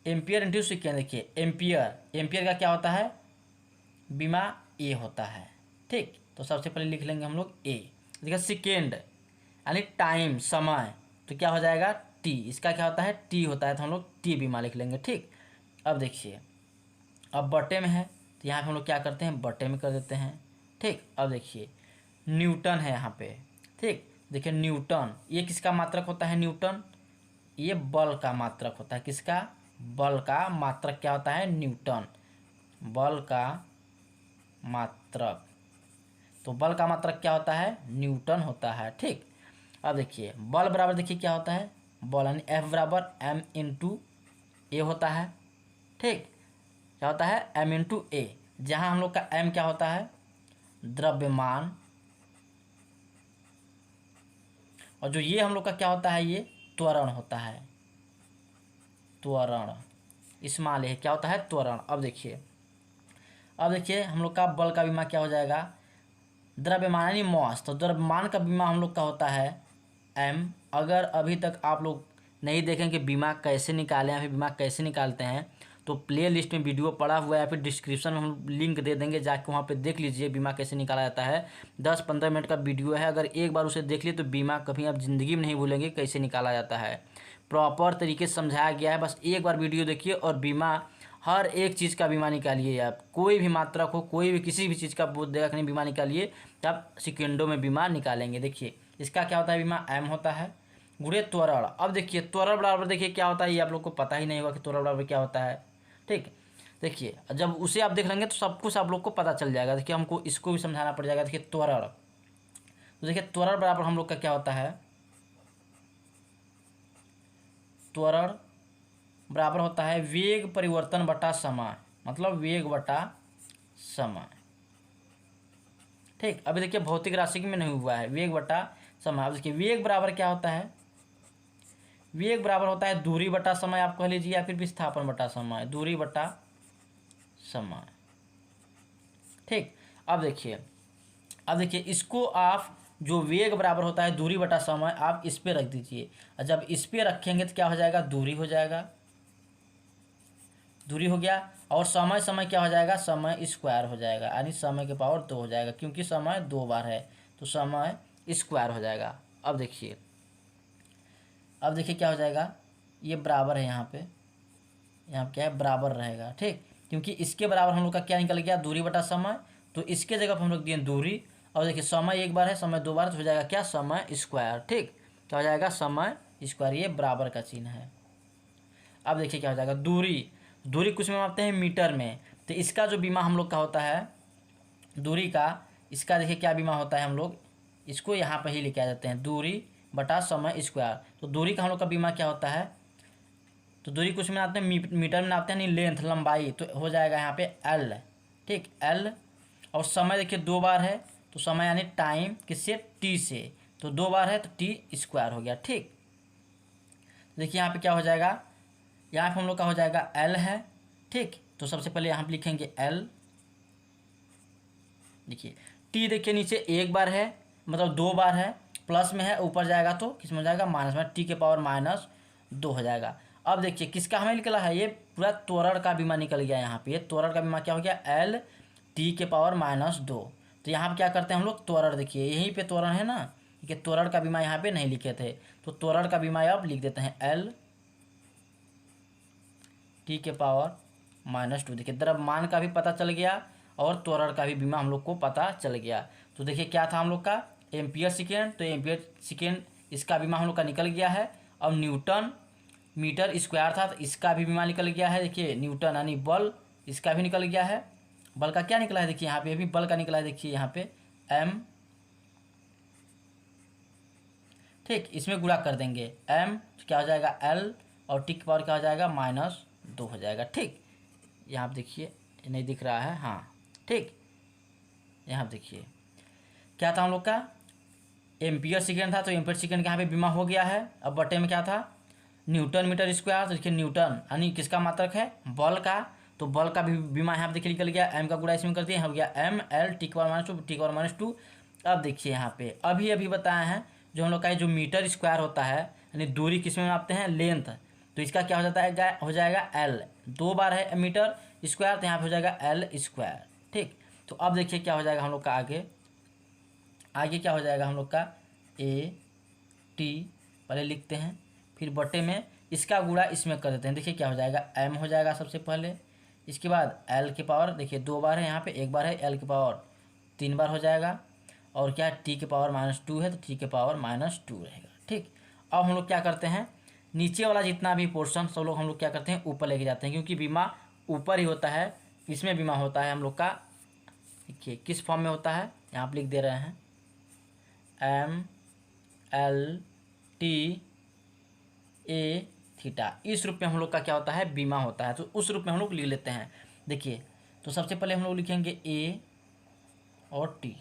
एम्पियर इंटू सेकेंड, देखिए एम्पियर का क्या होता है बीमा ए होता है। ठीक, तो सबसे पहले लिख लेंगे हम लोग ए। देखिए सेकेंड यानी टाइम समय, तो क्या हो जाएगा टी, इसका क्या होता है टी होता है, तो हम लोग टी बीमा लिख लेंगे। ठीक, अब देखिए अब बटे में है तो यहाँ पे हम लोग क्या करते हैं बटे में कर देते हैं। ठीक, अब देखिए न्यूटन है यहाँ पे। ठीक, देखिए न्यूटन ये किसका मात्रक होता है न्यूटन, ये बल का मात्रक होता है। किसका, बल का मात्रक क्या होता है न्यूटन, बल का मात्रक, तो बल का मात्रक क्या होता है न्यूटन होता है। ठीक, अब देखिए बल बराबर देखिए क्या होता है बल यानी एफ बराबर एम इंटू ए होता है। ठीक, क्या होता है एम इंटू ए, जहाँ हम लोग का एम क्या होता है द्रव्यमान, और जो ये हम लोग का क्या होता है ये त्वरण होता है, त्वरण, स्मॉल ए क्या होता है त्वरण। अब देखिए हम लोग का बल का बीमा क्या हो जाएगा द्रव्यमान यानी मॉस, तो द्रव्यमान का बीमा हम लोग का होता है एम। अगर अभी तक आप लोग नहीं देखें कि बीमा कैसे निकालें या फिर बीमा कैसे निकालते हैं, तो प्ले लिस्ट में वीडियो पड़ा हुआ है या फिर डिस्क्रिप्शन में हम लिंक दे देंगे, जाके वहाँ पे देख लीजिए बीमा कैसे निकाला जाता है। 10-15 मिनट का वीडियो है, अगर एक बार उसे देख लिए तो बीमा कभी आप ज़िंदगी में नहीं भूलेंगे कैसे निकाला जाता है। प्रॉपर तरीके से समझाया गया है, बस एक बार वीडियो देखिए और बीमा हर एक चीज़ का बीमा निकालिए। आप कोई भी मात्रक हो, कोई भी किसी भी चीज़ का बोध देगा कि नहीं बीमा निकालिए, तब सेकेंडों में बीमा निकालेंगे। देखिए इसका क्या होता है बीमा एम होता है गुणे त्वरण। अब देखिए त्वरण बराबर देखिए क्या होता है, ये आप लोग को पता ही नहीं होगा कि त्वरण बराबर क्या होता है। ठीक, देखिए जब उसे आप देख लेंगे तो सब कुछ आप लोग को पता चल जाएगा। देखिए हमको इसको भी समझाना पड़ जाएगा। देखिए त्वरण, तो देखिए त्वरण बराबर हम लोग का क्या होता है, त्वरण बराबर होता है वेग परिवर्तन बटा समय, मतलब वेग बटा समय। ठीक, अभी देखिए भौतिक राशि में नहीं हुआ है, वेग बटा समय। अब देखिए वेग बराबर क्या होता है, वेग बराबर होता है दूरी बटा समय आप कह लीजिए, या फिर विस्थापन बटा समय, दूरी बटा समय। ठीक, अब देखिए इसको आप जो वेग बराबर होता है दूरी बटा समय आप इस पे रख दीजिए, और जब इस पे रखेंगे तो क्या हो जाएगा दूरी हो जाएगा, दूरी हो गया, और समय क्या हो जाएगा समय स्क्वायर हो जाएगा, यानी समय के पावर 2 हो जाएगा, क्योंकि समय 2 बार है तो समय स्क्वायर हो जाएगा। अब देखिए क्या हो जाएगा, ये बराबर है यहाँ पे, यहाँ क्या है बराबर रहेगा। ठीक, क्योंकि इसके बराबर हम लोग का क्या निकल गया दूरी बटा समय, तो इसके जगह पर हम लोग दिए दूरी, और देखिए समय एक बार है समय 2 बार, तो हो जाएगा क्या समय स्क्वायर। ठीक, क्या हो जाएगा समय स्क्वायर, ये बराबर का चिन्ह है। अब देखिए क्या हो जाएगा दूरी कुछ में मापते हैं मीटर में, तो इसका जो बीमा हम लोग का होता है दूरी का, इसका देखिए क्या बीमा होता है, हम लोग इसको यहाँ पर ही लेके आ जाते हैं दूरी बटा समय स्क्वायर। तो दूरी का हम लोग का बीमा क्या होता है, तो दूरी कुछ में नापते हैं मीटर में नापते हैं, नहीं लेंथ लंबाई, तो हो जाएगा यहाँ पे एल। ठीक, एल, और समय देखिए 2 बार है तो समय यानी टाइम किससे टी से, तो 2 बार है तो टी स्क्वायर हो गया। ठीक, देखिए यहाँ पे क्या हो जाएगा, यहाँ पे हम लोग का हो जाएगा एल है। ठीक, तो सबसे पहले यहाँ पे लिखेंगे एल। देखिए टी देखिए नीचे एक बार है मतलब 2 बार है, प्लस में है, ऊपर जाएगा तो किस में हो जाएगा माइनस में, टी के पावर -2 हो जाएगा। अब देखिए किसका हमें निकला है, ये पूरा त्वरण का बीमा निकल गया। यहाँ पे ये त्वरण का बीमा क्या हो गया एल टी के पावर -2। तो यहाँ पे क्या करते हैं हम लोग त्वरण, देखिए यहीं पे त्वरण है ना, कि त्वरण का बीमा यहाँ पे नहीं लिखे थे, तो त्वरण का बीमा अब लिख देते हैं एल टी के पावर -2। देखिए द्रव्यमान का भी पता चल गया और त्वरण का भी बीमा हम लोग को पता चल गया। तो देखिए क्या था हम लोग का एम्पियर सेकेंड, तो एम्पियर सेकेंड इसका बीमा हम लोग का निकल गया है। अब न्यूटन मीटर स्क्वायर था तो इसका भी बीमा निकल गया है। देखिए न्यूटन यानी बल, इसका भी निकल गया है। बल का क्या निकला है देखिए यहाँ पे भी बल का निकला है, देखिए यहाँ पे एम। ठीक, इसमें गुणा कर देंगे एम तो क्या हो जाएगा एल, और टी की पावर क्या हो जाएगा -2 हो जाएगा। ठीक, यहाँ पे देखिए नहीं दिख रहा है, हाँ ठीक, यहाँ पे देखिए क्या था हम लोग का एम्पियर सेकेंड था, तो एम्पियर सेकेंड का यहाँ पे बीमा हो गया है। अब बटे में क्या था न्यूटन मीटर स्क्वायर, तो देखिए न्यूटन यानी किसका मात्रक है बल का, तो बल का भी बीमा यहाँ पे देखिए निकल गया, एम का गुणा इसमें कर दिए, हो गया एम एल टी की पावर -2 टी की पावर -2। अब देखिए यहाँ पे अभी बताए हैं जो हम लोग का जो मीटर स्क्वायर होता है यानी दूरी किस में मापते हैं लेंथ, तो इसका क्या हो जाता है हो जाएगा एल, 2 बार है मीटर स्क्वायर, तो यहाँ पे हो जाएगा एल स्क्वायर। ठीक। तो अब देखिए क्या हो जाएगा हम लोग का आगे क्या हो जाएगा हम लोग का ए टी पहले लिखते हैं, फिर बटे में इसका गुणा इसमें कर देते हैं। देखिए क्या हो जाएगा, एम हो जाएगा सबसे पहले, इसके बाद एल के पावर देखिए 2 बार है यहाँ पे, 1 बार है, एल के पावर 3 बार हो जाएगा, और क्या टी के पावर -2 है तो टी के पावर -2 रहेगा। ठीक। अब हम लोग क्या करते हैं, नीचे वाला जितना भी पोर्शन सब लोग हम लोग क्या करते हैं ऊपर लेके जाते हैं, क्योंकि बीमा ऊपर ही होता है। इसमें बीमा होता है हम लोग का, देखिए किस फॉर्म में होता है, यहाँ पर लिख दे रहे हैं M L T A theta, इस रूप में हम लोग का क्या होता है बीमा होता है। तो उस रूप में हम लोग लिख लेते हैं। देखिए तो सबसे पहले हम लोग लिखेंगे ए और टी,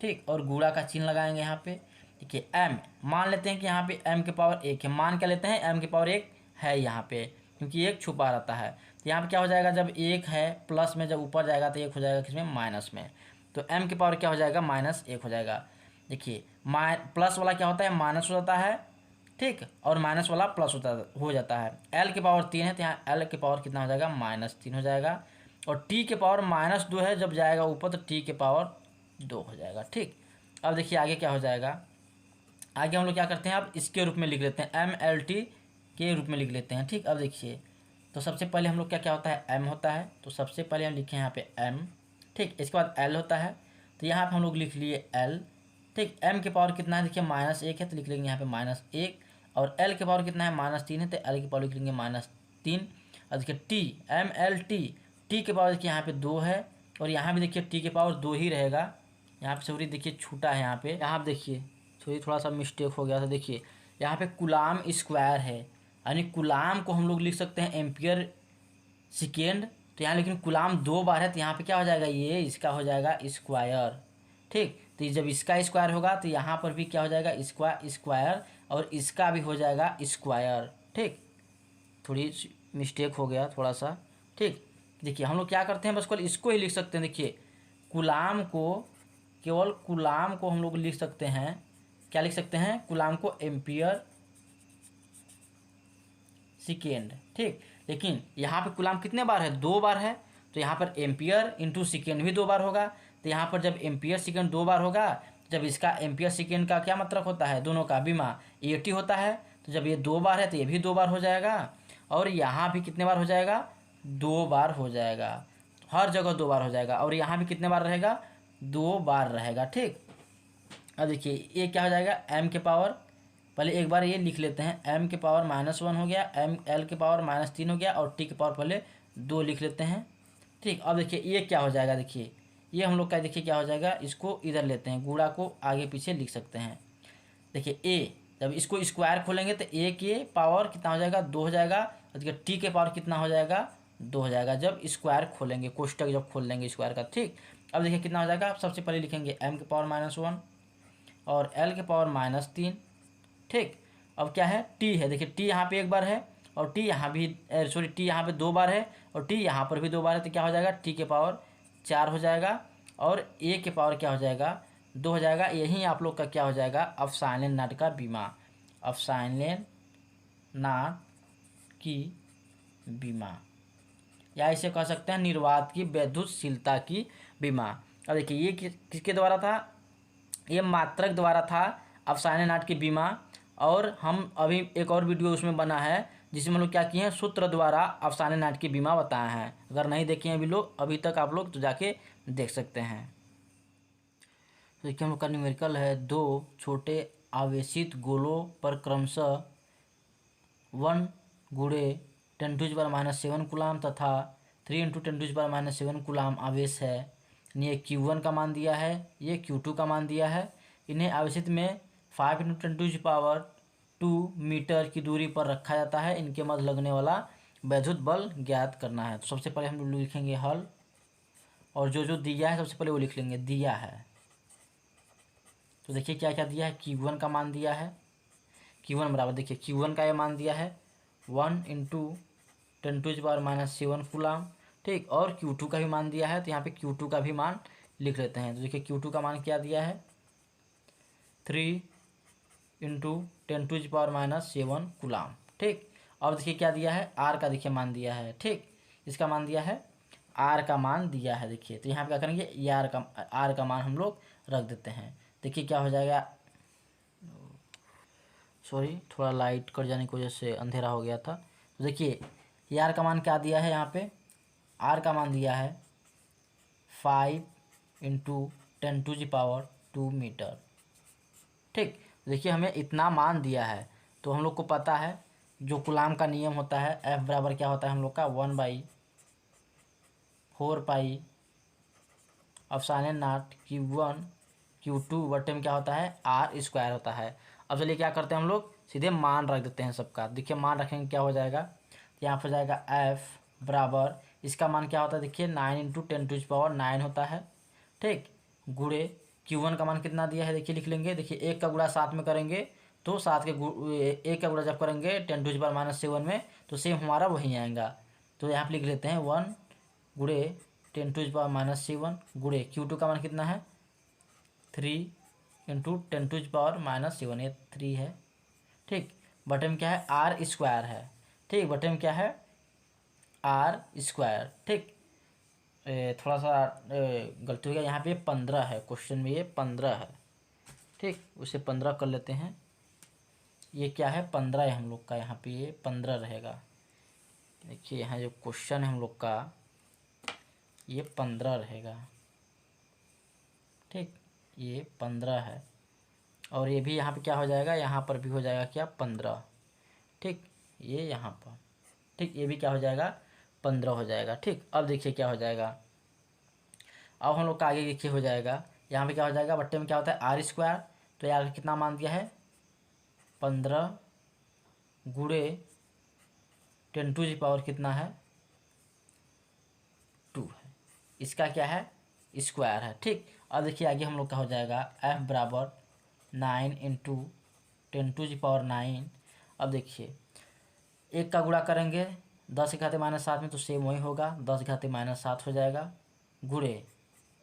ठीक, और गुणा का चिन्ह लगाएंगे यहाँ पे। देखिए एम मान लेते हैं कि यहाँ पे एम के पावर 1 है, मान क्या लेते हैं एम के पावर 1 है यहाँ पे, क्योंकि 1 छुपा रहता है। तो यहाँ पे क्या हो जाएगा, जब 1 है प्लस में जब ऊपर जाएगा तो 1 हो जाएगा किसमें माइनस में, तो एम के पावर क्या हो जाएगा -1 हो जाएगा। देखिए प्लस वाला क्या होता है माइनस हो जाता है, ठीक, और माइनस वाला प्लस हो जाता है। एल के पावर 3 है तो यहाँ एल के पावर कितना हो जाएगा -3 हो जाएगा, और टी के पावर -2 है, जब जाएगा ऊपर तो टी के पावर 2 हो जाएगा। ठीक। अब देखिए आगे क्या हो जाएगा, आगे हम लोग क्या करते हैं अब इसके रूप में लिख लेते हैं, एम एल टी के रूप में लिख लेते हैं। ठीक। अब देखिए तो सबसे पहले हम लोग क्या होता है एम होता है, तो सबसे पहले हम लिखे यहाँ पे एम, ठीक, इसके बाद एल होता है, तो यहाँ पे हम लोग लिख लिए एल, ठीक। एम के पावर कितना है देखिए -1 है तो लिख लेंगे यहाँ पे -1, और एल के पावर कितना है -3 है तो एल के पावर लिख लेंगे -3। और देखिए टी एम एल टी के पावर देखिए यहाँ पे 2 है, और यहाँ भी देखिए टी के पावर 2 ही रहेगा। यहाँ पे सॉरी देखिए छूटा है, यहाँ पे देखिए सॉरी थोड़ा सा मिस्टेक हो गया था। देखिए यहाँ पे कूलाम स्क्वायर है, यानी कूलाम को हम लोग लिख सकते हैं एम्पियर सेकेंड, तो यहाँ लेकिन कूलाम 2 बार है तो यहाँ पे क्या हो जाएगा, ये इसका हो जाएगा स्क्वायर। ठीक। तो जब इसका स्क्वायर होगा तो यहाँ पर भी क्या हो जाएगा स्क्वायर, और इसका भी हो जाएगा स्क्वायर। ठीक, थोड़ी मिस्टेक हो गया थोड़ा सा। ठीक। देखिए हम लोग क्या करते हैं बस केवल इसको ही लिख सकते हैं। देखिए कूलाम को, केवल कूलाम को हम लोग लिख सकते हैं, क्या लिख सकते हैं, कूलाम को एम्पियर सेकेंड। ठीक। लेकिन यहाँ पे कूलाम कितने बार है, 2 बार है, तो यहाँ पर एम्पियर इंटू सेकेंड भी 2 बार होगा। तो यहाँ पर जब एम्पियर सेकेंड 2 बार होगा, जब इसका एम्पियर सेकेंड का क्या मतलब होता है, दोनों का बीमा 80 होता है, तो जब ये 2 बार है तो ये भी 2 बार हो जाएगा, और यहाँ भी कितने बार हो जाएगा, 2 बार हो जाएगा, हर जगह 2 बार हो जाएगा, और यहाँ भी कितने बार रहेगा, 2 बार रहेगा। ठीक। अब देखिए ये क्या हो जाएगा, एम के पावर पहले एक बार ये लिख लेते हैं, एम के पावर -1 हो गया, एम एल के पावर -3 हो गया, और टी के पावर पहले 2 लिख लेते हैं। ठीक। अब देखिए ये क्या हो जाएगा, देखिए ये हम लोग का देखिए क्या हो जाएगा, इसको इधर लेते हैं, गुणा को आगे पीछे लिख सकते हैं। देखिए ए जब इसको स्क्वायर खोलेंगे तो ए के पावर कितना हो जाएगा, 2 हो जाएगा, और देखिए टी के पावर कितना हो जाएगा, 2 हो जाएगा, जब स्क्वायर खोलेंगे, कोष्टक जब खोल लेंगे स्क्वायर का। ठीक। अब देखिए कितना हो जाएगा, सबसे पहले लिखेंगे एम के पावर -1 और एल के पावर -3। ठीक। अब क्या है, टी है, देखिए टी यहाँ पे 1 बार है, और टी यहाँ भी सॉरी टी यहाँ पे 2 बार है, और टी यहाँ पर भी 2 बार है, तो क्या हो जाएगा, टी के पावर 4 हो जाएगा, और ए के पावर क्या हो जाएगा, 2 हो जाएगा। यही आप लोग का क्या हो जाएगा, अफसाइनलेन नाट का बीमा, अफसाइनलेन नाट की बीमा, या इसे कह सकते हैं निर्वात की वैद्युतशीलता की बीमा। अब देखिए ये किसके द्वारा था, ये मात्रक द्वारा था, अफसाने नाट की बीमा। और हम अभी एक और वीडियो उसमें बना है जिसमें हम लोग क्या किए हैं, सूत्र द्वारा अफसाने नाट की बीमा बताया है। अगर नहीं देखे हैं अभी तक आप लोग तो जाके देख सकते हैं। तो देखिए हम लोग का न्यूमेरिकल है, 2 छोटे आवेशित गोलों पर क्रमशः 1 × 10⁻⁷ कूलाम तथा 3 × 10⁻⁷ कूलाम आवेश है। ये Q1 का मान दिया है, ये Q2 का मान दिया है। इन्हें आवेशित में 5 × 10⁻² मीटर की दूरी पर रखा जाता है। इनके मध्य लगने वाला वैद्युत बल ज्ञात करना है। तो सबसे पहले हम लोग लिखेंगे हल, और जो दिया है सबसे पहले वो लिख लेंगे, दिया है। तो देखिए क्या क्या दिया है, Q1 का मान दिया है, Q1 बराबर देखिए Q1 का ये मान दिया है 1 × 10⁻⁷ कूलाम। ठीक। और Q2 का भी मान दिया है, तो यहाँ पे Q2 का भी मान लिख लेते हैं। तो देखिए Q2 का मान क्या दिया है, 3 × 10⁻⁷ कूलाम। ठीक। अब देखिए क्या दिया है, R का देखिए मान दिया है। ठीक। इसका मान दिया है आर का मान दिया है। देखिए तो यहाँ पे क्या करेंगे, ये आर का मान हम लोग रख देते हैं। देखिए क्या हो जाएगा, सॉरी थोड़ा लाइट कट जाने की वजह से अंधेरा हो गया था। तो देखिए ये आर का मान क्या दिया है, यहाँ पे आर का मान दिया है 5 × 10⁻² मीटर। ठीक, देखिए हमें इतना मान दिया है, तो हम लोग को पता है जो कूलाम का नियम होता है, F बराबर क्या होता है हम लोग का 1/4 पाई ε0 Q1 Q2 बटे में क्या होता है R² होता है। अब चलिए क्या करते हैं, हम लोग सीधे मान रख देते हैं सबका। देखिए मान रखेंगे क्या हो जाएगा, यहाँ पर जाएगा F बराबर, इसका मान क्या होता है देखिए 9 × 10⁻9 होता है। ठीक, गुणे Q1 का मान कितना दिया है देखिए लिख लेंगे। देखिए 1 का गुणा 7 में करेंगे तो 7 के 1 का गुणा जब करेंगे 10⁻⁻7 में तो सेम हमारा वही आएगा। तो यहाँ पर लिख लेते हैं 1 गुणे 10⁻⁻7 गुणे Q2 का मान कितना है 3 × 10⁻⁻7, ये 3 है। ठीक, बटे में क्या है R² है। ठीक, बटे में क्या है R²। ठीक, थोड़ा सा गलती हो गया, यहाँ पे 15 है, क्वेश्चन में ये 15 है। ठीक, उसे 15 कर लेते हैं। ये क्या है 15 है हम लोग का, यहाँ पे ये 15 रहेगा। देखिए यहाँ जो क्वेश्चन है हम लोग का ये 15 रहेगा। ठीक, ये 15 है, और ये भी यहाँ पे क्या हो जाएगा, यहाँ पर भी हो जाएगा क्या 15। ठीक, ये यहाँ पर, ठीक, ये भी क्या हो जाएगा 15 हो जाएगा। ठीक, अब देखिए क्या हो जाएगा, अब हम लोग का आगे देखिए हो जाएगा, यहाँ पे क्या हो जाएगा, बट्टे में क्या होता है R²। तो यार कितना मान दिया है 15 गुणे 10⁻⁴ कितना है 2 है, इसका क्या है स्क्वायर है। ठीक, अब देखिए आगे हम लोग का हो जाएगा F बराबर 9 × 10⁻⁹। अब देखिए 1 का गुणा करेंगे 10 के घाते -7 में तो सेम वही होगा, 10 के घाते -7 हो जाएगा। गुणे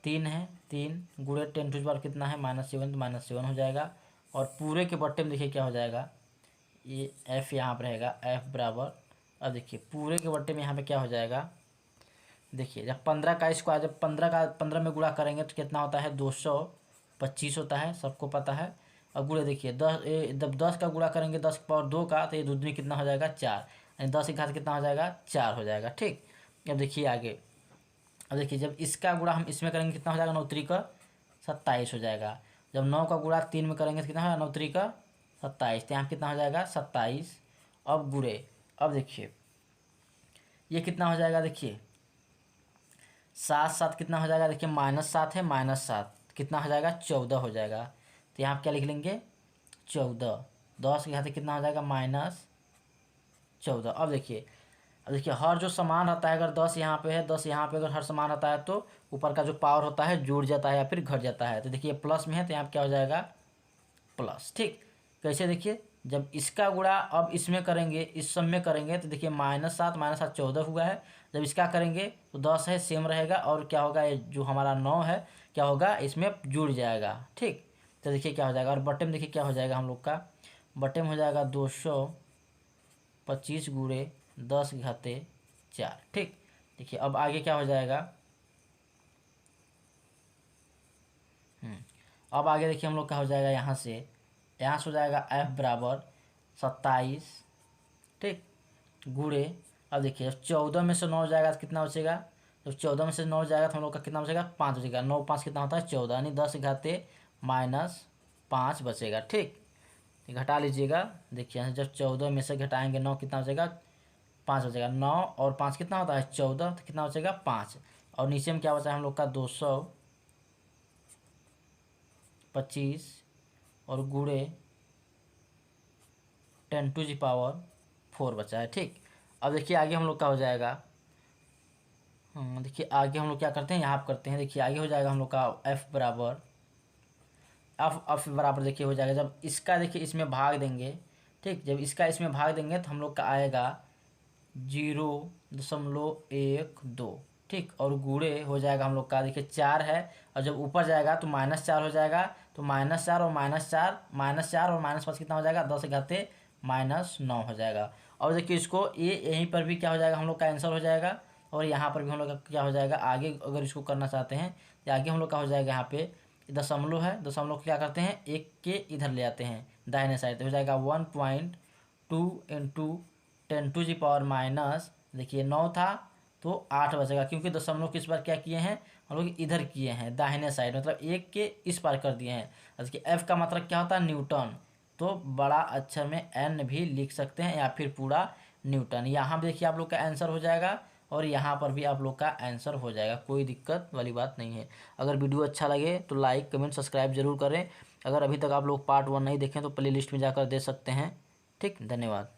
3 है, 3 गुणे 10⁻⁴ कितना है -7 तो -7 हो जाएगा। और पूरे के बट्टे में देखिए क्या हो जाएगा, ये F यहाँ पर रहेगा F बराबर, अब देखिए पूरे के बट्टे में यहाँ पे क्या हो जाएगा, देखिए जब 15 का स्क्वायर, जब 15 में गुणा करेंगे तो कितना होता है 225 होता है, सबको पता है। और गुणे देखिए 10, जब 10 का गुणा करेंगे 10⁻² का तो ये दूनी कितना हो जाएगा 4, यानी 10 के घात कितना हो जाएगा 4 हो जाएगा। ठीक, अब देखिए आगे, अब देखिए जब इसका गुणा हम इसमें करेंगे कितना हो जाएगा 9 3 का 27 हो जाएगा। जब 9 का गुणा 3 में करेंगे तो कितना होगा 9 3 का 27, तो यहाँ कितना हो जाएगा 27। अब गुणे, अब देखिए ये कितना हो जाएगा, देखिए 7 7 कितना हो जाएगा, देखिए -7 है, -7 कितना हो जाएगा 14 हो जाएगा। तो यहाँ क्या लिख लेंगे 14, 10 के घाते कितना हो जाएगा -14। अब देखिए हर जो समान रहता है, अगर 10 यहाँ पे है 10 यहाँ पे, अगर हर समान रहता है तो ऊपर का जो पावर होता है जुड़ जाता है या फिर घट जाता है। तो देखिए प्लस में है तो यहाँ क्या हो जाएगा प्लस। ठीक, कैसे देखिए जब इसका गुणा अब इसमें करेंगे, इस सब में करेंगे तो देखिए -7 -7 14 हुआ है। जब इसका करेंगे तो 10 है सेम रहेगा, और क्या होगा ये जो हमारा 9 है क्या होगा इसमें जुड़ जाएगा। ठीक, तो देखिए क्या हो जाएगा, और बटे में देखिए क्या हो जाएगा हम लोग का, बटे में हो जाएगा 225 गुणे 10 के घाते 4। ठीक, देखिए अब आगे क्या हो जाएगा, अब आगे देखिए हम लोग का हो जाएगा यहाँ से हो जाएगा F बराबर 27। ठीक, गुणे, अब देखिए जब 14 में से 9 जाएगा तो कितना बचेगा, जब 14 में से 9 जाएगा तो हम लोग का कितना बचेगा 5 बचेगा। 9 5 कितना होता है 14, यानी 10 के घाते -5 बचेगा। ठीक, घटा लीजिएगा, देखिए यहाँ से जब 14 में से घटाएंगे 9 कितना बचेगा 5 बचेगा। 9 और 5 कितना होता है 14, तो कितना बचेगा 5, और नीचे में क्या बचा है हम लोग का 225 और गुणे 10⁻⁴ बचा है। ठीक, अब देखिए आगे हम लोग का हो जाएगा, देखिए आगे हम लोग क्या करते हैं यहाँ पर करते हैं। देखिए आगे हो जाएगा हम लोग का F बराबर देखिए हो जाएगा, जब इसका देखिए इसमें भाग देंगे। ठीक, जब इसका इसमें भाग देंगे तो हम लोग का आएगा 0.12। ठीक, और गुणे हो जाएगा हम लोग का देखिए 4 है, और जब ऊपर जाएगा तो -4 हो जाएगा, तो -4 और -4 और -5 कितना हो जाएगा 10 के घाते -9 हो जाएगा। और देखिए इसको ये यहीं पर भी क्या हो जाएगा हम लोग का आंसर हो जाएगा। और यहाँ पर भी हम लोग का क्या हो जाएगा, आगे अगर इसको करना चाहते हैं तो आगे हम लोग का हो जाएगा, यहाँ पे दशमलव है, दशमलव क्या करते हैं एक के इधर ले आते हैं दाहिने साइड, तो हो जाएगा 1.2 इंटू 10⁻⁻, देखिए 9 था तो 8 बचेगा, क्योंकि दशमलव किस बार क्या किए हैं हम लोग इधर किए हैं दाहिने साइड, मतलब एक के इस पार कर दिए हैं। देखिए एफ का मतलब क्या होता है न्यूटन, तो बड़ा अक्षर में एन भी लिख सकते हैं या फिर पूरा न्यूटन। यहाँ भी देखिए आप लोग का आंसर हो जाएगा और यहाँ पर भी आप लोग का आंसर हो जाएगा, कोई दिक्कत वाली बात नहीं है। अगर वीडियो अच्छा लगे तो लाइक कमेंट सब्सक्राइब जरूर करें। अगर अभी तक आप लोग पार्ट 1 नहीं देखें तो प्लेलिस्ट में जाकर दे सकते हैं। ठीक, धन्यवाद।